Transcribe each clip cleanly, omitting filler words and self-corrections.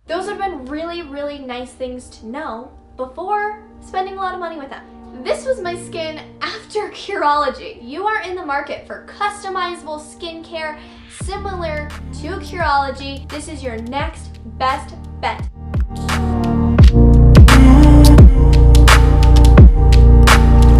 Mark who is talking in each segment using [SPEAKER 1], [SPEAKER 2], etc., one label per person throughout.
[SPEAKER 1] Those have been really, really nice things to know before spending a lot of money with them. This was my skin after Curology. You are in the market for customizable skincare similar to Curology. This is your next best bet.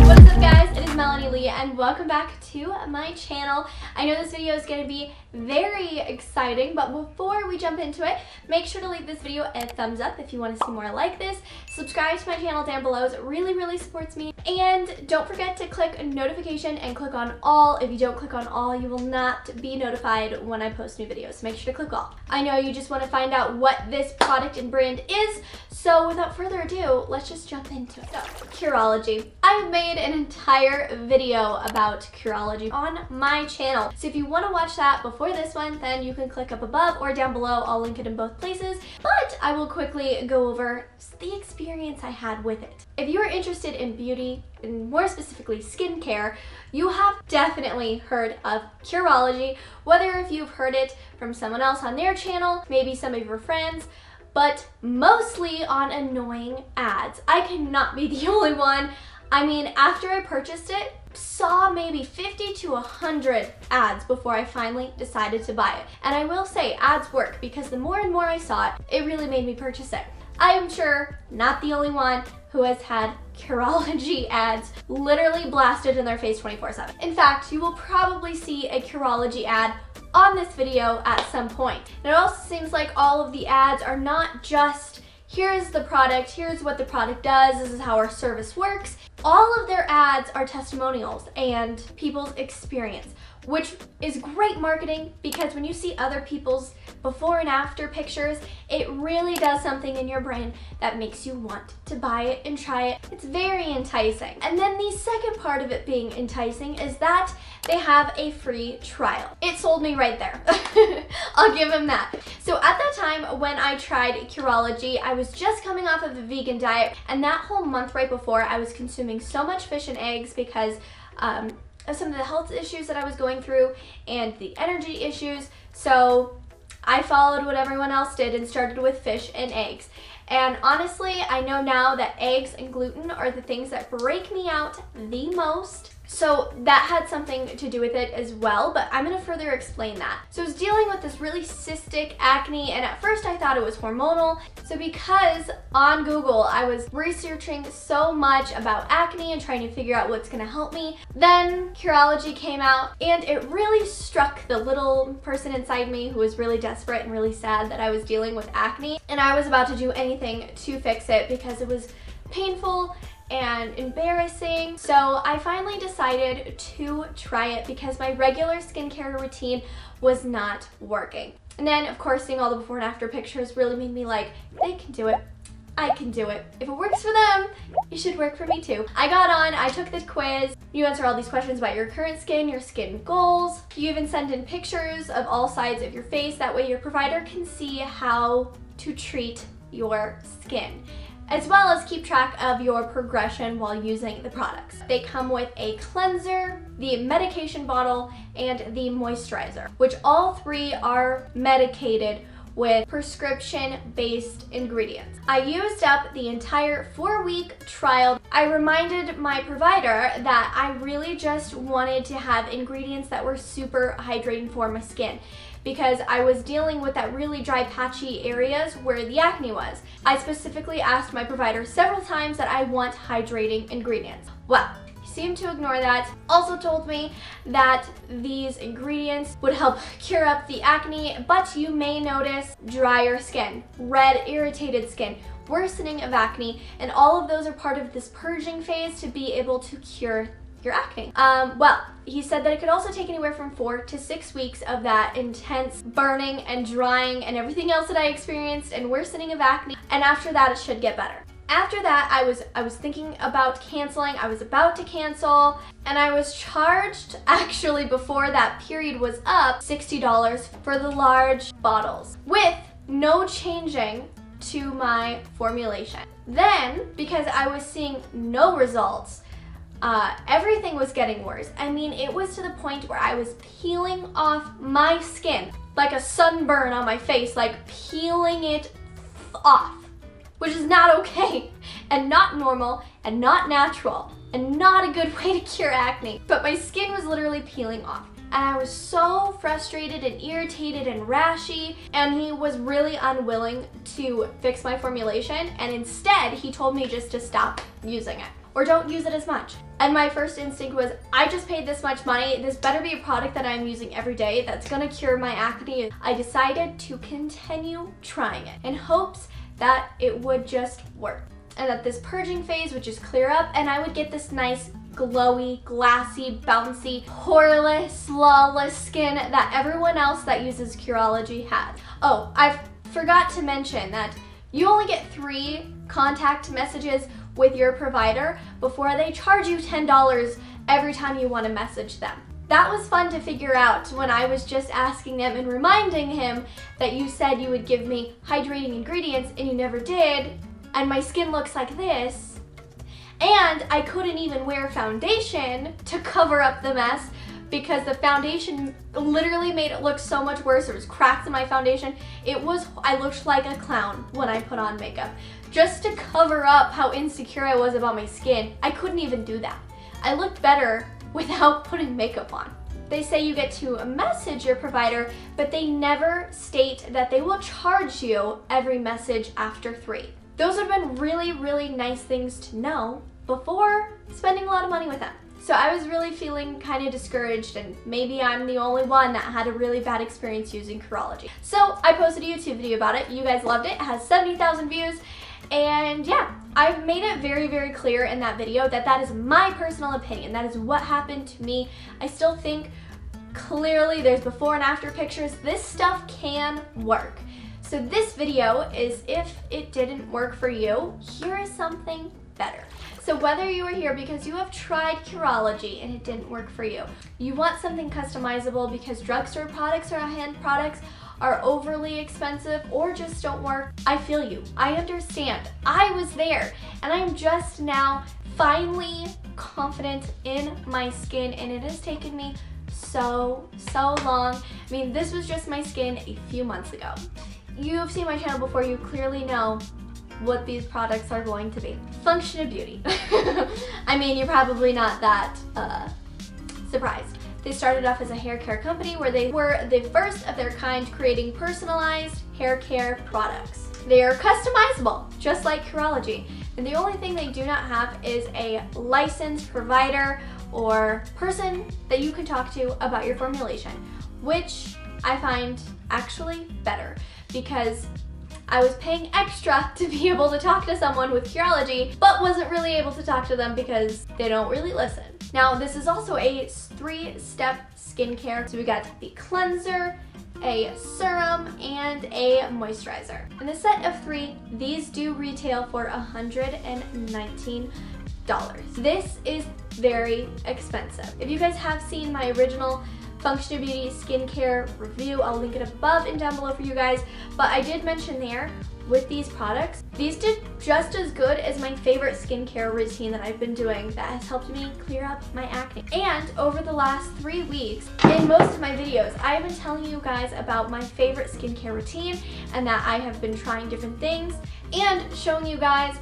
[SPEAKER 1] What's up guys, it is Melanie Lee and welcome back to my channel. I know this video is going to be very exciting, but before we jump into it, make sure to leave this video a thumbs up if you want to see more like this. Subscribe to my channel down below, it really supports me. And don't forget to click notification and click on all. If you don't click on all, you will not be notified when I post new videos. So make sure to click all. I know you just want to find out what this product and brand is, so without further ado, let's just jump into it. So, Curology. I've made an entire video about Curology on my channel. So if you want to watch that before this one, then you can click up above or down below. I'll link it in both places. But I will quickly go over the experience I had with it. If you are interested in beauty, and more specifically skincare, you have definitely heard of Curology, whether if you've heard it from someone else on their channel, maybe some of your friends, but mostly on annoying ads. I cannot be the only one. I mean, after I purchased it, saw maybe 50 to 100 ads before I finally decided to buy it. And I will say ads work, because the more and more I saw it, it really made me purchase it. I am sure not the only one who has had Curology ads literally blasted in their face 24/7. In fact, you will probably see a Curology ad on this video at some point. And it also seems like all of the ads are not just, here's the product, here's what the product does, this is how our service works. All of their ads are testimonials and people's experience, which is great marketing, because when you see other people's before and after pictures, it really does something in your brain that makes you want to buy it and try it. It's very enticing. And then the second part of it being enticing is that they have a free trial. It sold me right there. I'll give them that. So at that time when I tried Curology, I was just coming off of a vegan diet, and that whole month right before, I was consuming so much fish and eggs because of some of the health issues that I was going through and the energy issues. So I followed what everyone else did and started with fish and eggs. And honestly, I know now that eggs and gluten are the things that break me out the most. So that had something to do with it as well, but I'm gonna further explain that. So I was dealing with this really cystic acne, and at first I thought it was hormonal. So because on Google I was researching so much about acne and trying to figure out what's gonna help me, then Curology came out, and it really struck the little person inside me who was really desperate and really sad that I was dealing with acne, and I was about to do anything to fix it because it was painful and embarrassing. So I finally decided to try it because my regular skincare routine was not working. And then of course seeing all the before and after pictures really made me like, they can do it, I can do it. If it works for them, it should work for me too. I got on, I took the quiz. You answer all these questions about your current skin, your skin goals. You even send in pictures of all sides of your face. That way your provider can see how to treat your skin, as well as keep track of your progression while using the products. They come with a cleanser, the medication bottle, and the moisturizer, which all three are medicated with prescription-based ingredients. I used up the entire 4-week trial. I reminded my provider that I really just wanted to have ingredients that were super hydrating for my skin, because I was dealing with that really dry, patchy areas where the acne was. I specifically asked my provider several times that I want hydrating ingredients. Well, he seemed to ignore that. Also told me that these ingredients would help cure up the acne, but you may notice drier skin, red, irritated skin, worsening of acne, and all of those are part of this purging phase to be able to cure your acne. Well, he said that it could also take anywhere from 4 to 6 weeks of that intense burning and drying and everything else that I experienced and worsening of acne, and after that it should get better. After that, I was thinking about canceling. I was about to cancel, and I was charged, actually before that period was up, $60 for the large bottles with no changing to my formulation. Then, because I was seeing no results, everything was getting worse. I mean, it was to the point where I was peeling off my skin like a sunburn on my face, like peeling it off, which is not okay and not normal and not natural and not a good way to cure acne. But my skin was literally peeling off. And I was so frustrated and irritated and rashy, and he was really unwilling to fix my formulation, and instead he told me just to stop using it or don't use it as much. And my first instinct was, I just paid this much money, this better be a product that I'm using every day that's gonna cure my acne. I decided to continue trying it in hopes that it would just work, and that this purging phase would just clear up and I would get this nice glowy, glassy, bouncy, poreless, flawless skin that everyone else that uses Curology has. Oh, I forgot to mention that you only get 3 contact messages with your provider before they charge you $10 every time you want to message them. That was fun to figure out when I was just asking them and reminding him that you said you would give me hydrating ingredients and you never did, and my skin looks like this. And I couldn't even wear foundation to cover up the mess because the foundation literally made it look so much worse. There was cracks in my foundation. I looked like a clown when I put on makeup. Just to cover up how insecure I was about my skin, I couldn't even do that. I looked better without putting makeup on. They say you get to message your provider, but they never state that they will charge you every message after 3. Those would have been really, really nice things to know before spending a lot of money with them. So I was really feeling kind of discouraged, and maybe I'm the only one that had a really bad experience using Curology. So I posted a YouTube video about it. You guys loved it. It has 70,000 views. And yeah, I've made it very, very clear in that video that that is my personal opinion. That is what happened to me. I still think clearly there's before and after pictures. This stuff can work. So this video is if it didn't work for you, here is something better. So whether you are here because you have tried Curology and it didn't work for you, you want something customizable because drugstore products or hand products are overly expensive or just don't work, I feel you. I understand. I was there, and I'm just now finally confident in my skin, and it has taken me so long. I mean, this was just my skin a few months ago. You've seen my channel before, you clearly know what these products are going to be. Function of Beauty. I mean, you're probably not that surprised. They started off as a hair care company where they were the first of their kind creating personalized hair care products. They are customizable, just like Curology. And the only thing they do not have is a licensed provider or person that you can talk to about your formulation, which I find actually better because I was paying extra to be able to talk to someone with Curology, but wasn't really able to talk to them because they don't really listen. Now, this is also a 3-step skincare. So we got the cleanser, a serum, and a moisturizer. In the set of 3, these do retail for $119. This is very expensive. If you guys have seen my original Function of Beauty skincare review, I'll link it above and down below for you guys. But I did mention there, with these products, these did just as good as my favorite skincare routine that I've been doing that has helped me clear up my acne. And over the last 3 weeks, in most of my videos, I have been telling you guys about my favorite skincare routine and that I have been trying different things and showing you guys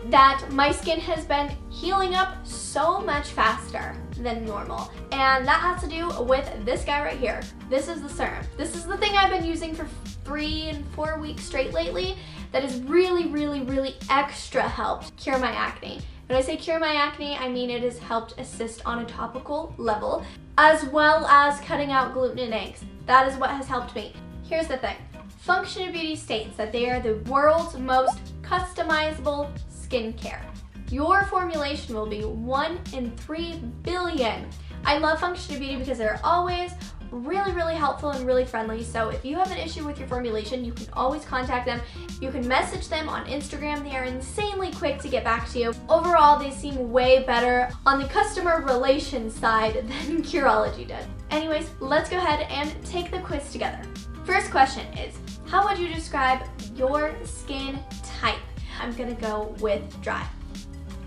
[SPEAKER 1] that my skin has been healing up so much faster than normal. And that has to do with this guy right here. This is the serum. This is the thing I've been using for 3 and 4 weeks straight lately that has really extra helped cure my acne. When I say cure my acne, I mean it has helped assist on a topical level, as well as cutting out gluten and eggs. That is what has helped me. Here's the thing. Function of Beauty states that they are the world's most customizable skincare. Your formulation will be 1 in 3 billion. I love Function of Beauty because they're always really helpful and really friendly. So if you have an issue with your formulation, you can always contact them. You can message them on Instagram. They are insanely quick to get back to you. Overall, they seem way better on the customer relations side than Curology did. Anyways, let's go ahead and take the quiz together. First question is, how would you describe your skin type? I'm gonna go with dry.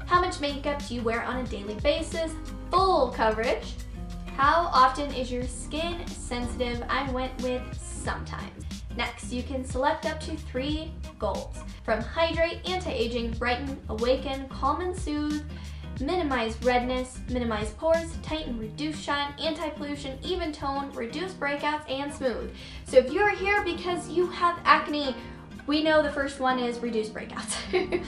[SPEAKER 1] How much makeup do you wear on a daily basis? Full coverage. How often is your skin sensitive? I went with sometimes. Next, you can select up to 3 goals. From hydrate, anti-aging, brighten, awaken, calm and soothe, minimize redness, minimize pores, tighten, reduce shine, anti-pollution, even tone, reduce breakouts, and smooth. So if you're here because you have acne, we know the first one is reduce breakouts.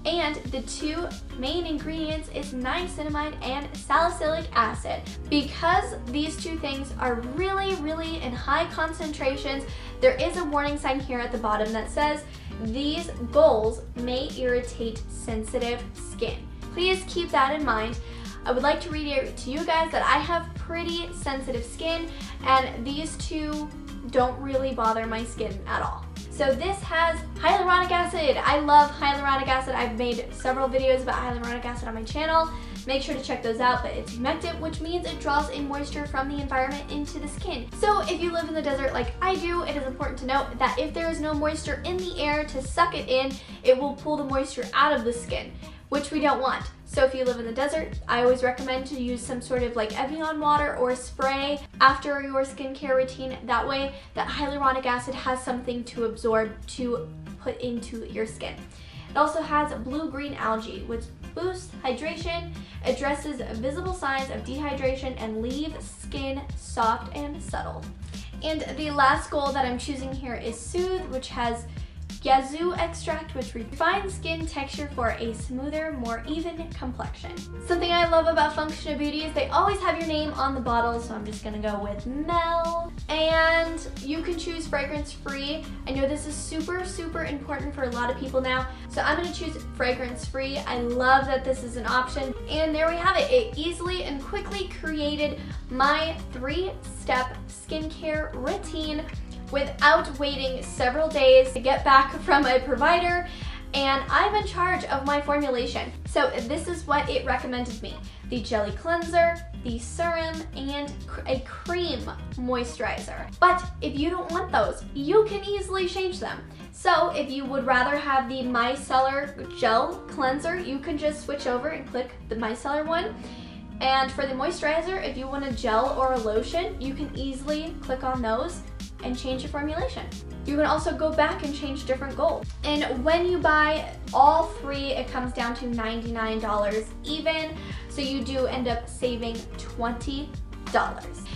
[SPEAKER 1] And the two main ingredients is niacinamide and salicylic acid. Because these two things are really in high concentrations, there is a warning sign here at the bottom that says these goals may irritate sensitive skin. Please keep that in mind. I would like to reiterate to you guys that I have pretty sensitive skin, and these two don't really bother my skin at all. So this has hyaluronic acid. I love hyaluronic acid. I've made several videos about hyaluronic acid on my channel. Make sure to check those out, but it's humectant, which means it draws in moisture from the environment into the skin. So if you live in the desert like I do, it is important to note that if there is no moisture in the air to suck it in, it will pull the moisture out of the skin, which we don't want. So if you live in the desert, I always recommend to use some sort of like Evian water or spray after your skincare routine. That way that hyaluronic acid has something to absorb to put into your skin. It also has blue-green algae, which boosts hydration, addresses visible signs of dehydration, and leaves skin soft and subtle. And the last goal that I'm choosing here is Soothe, which has yazoo extract, which refines skin texture for a smoother, more even complexion. Something I love about Functional Beauty is they always have your name on the bottle, so I'm just gonna go with Mel. And you can choose fragrance free. I know this is super important for a lot of people now, so I'm gonna choose fragrance free. I love that this is an option. And there we have it. It easily and quickly created my 3-step skincare routine without waiting several days to get back from a provider, and I'm in charge of my formulation. So this is what it recommended me: the jelly cleanser, the serum, and a cream moisturizer. But if you don't want those, you can easily change them. So if you would rather have the micellar gel cleanser, you can just switch over and click the micellar one. And for the moisturizer, if you want a gel or a lotion, you can easily click on those and change your formulation. You can also go back and change different goals. And when you buy all 3, it comes down to $99 even, so you do end up saving $20.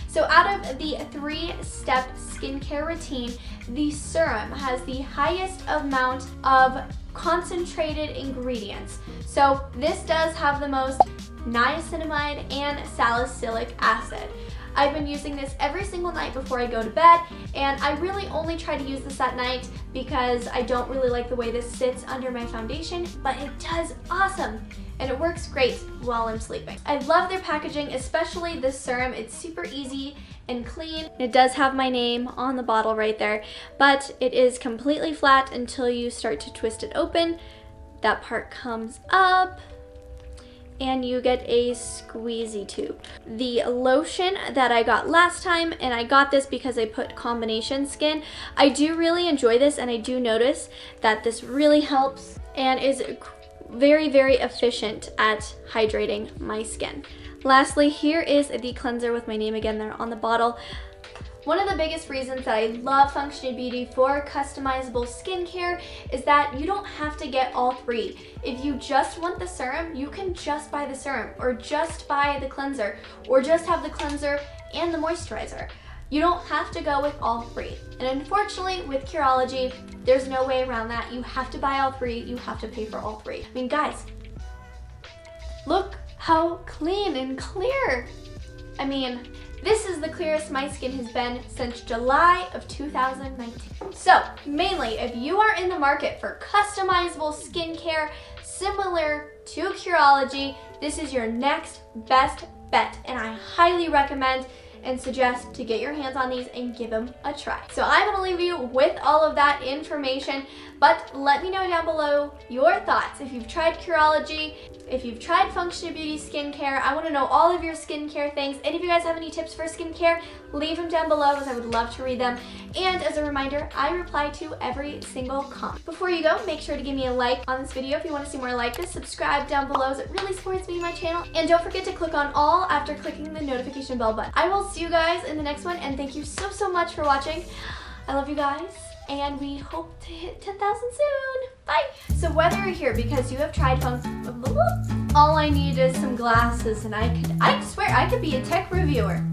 [SPEAKER 1] So out of the 3-step skincare routine, the serum has the highest amount of concentrated ingredients. So this does have the most niacinamide and salicylic acid. I've been using this every single night before I go to bed, and I really only try to use this at night because I don't really like the way this sits under my foundation, but it does awesome, and it works great while I'm sleeping. I love their packaging, especially this serum. It's super easy and clean. It does have my name on the bottle right there, but it is completely flat until you start to twist it open. That part comes up, and you get a squeezy tube. The lotion that I got last time, and I got this because I put combination skin, I do really enjoy this, and I do notice that this really helps and is very efficient at hydrating my skin. Lastly, here is the cleanser with my name again there on the bottle. One of the biggest reasons that I love Functional Beauty for customizable skincare is that you don't have to get all 3. If you just want the serum, you can just buy the serum, or just buy the cleanser, or just have the cleanser and the moisturizer. You don't have to go with all 3. And unfortunately, with Curology, there's no way around that. You have to buy all 3, you have to pay for all 3. I mean, guys, look how clean and clear. I mean, this is the clearest my skin has been since July of 2019. So, mainly, if you are in the market for customizable skincare similar to Curology, this is your next best bet, and I highly recommend and suggest to get your hands on these and give them a try. So I'm gonna leave you with all of that information, but let me know down below your thoughts. If you've tried Curology, if you've tried Functional Beauty skincare, I wanna know all of your skincare things. And if you guys have any tips for skincare, leave them down below because I would love to read them. And as a reminder, I reply to every single comment. Before you go, make sure to give me a like on this video if you wanna see more like this. Subscribe down below as it really supports me and my channel. And don't forget to click on all after clicking the notification bell button. I will see you guys in the next one, and thank you so much for watching. I love you guys. and we hope to hit 10,000 soon. Bye. So whether you're here because you have tried all I need is some glasses, and I swear I could be a tech reviewer.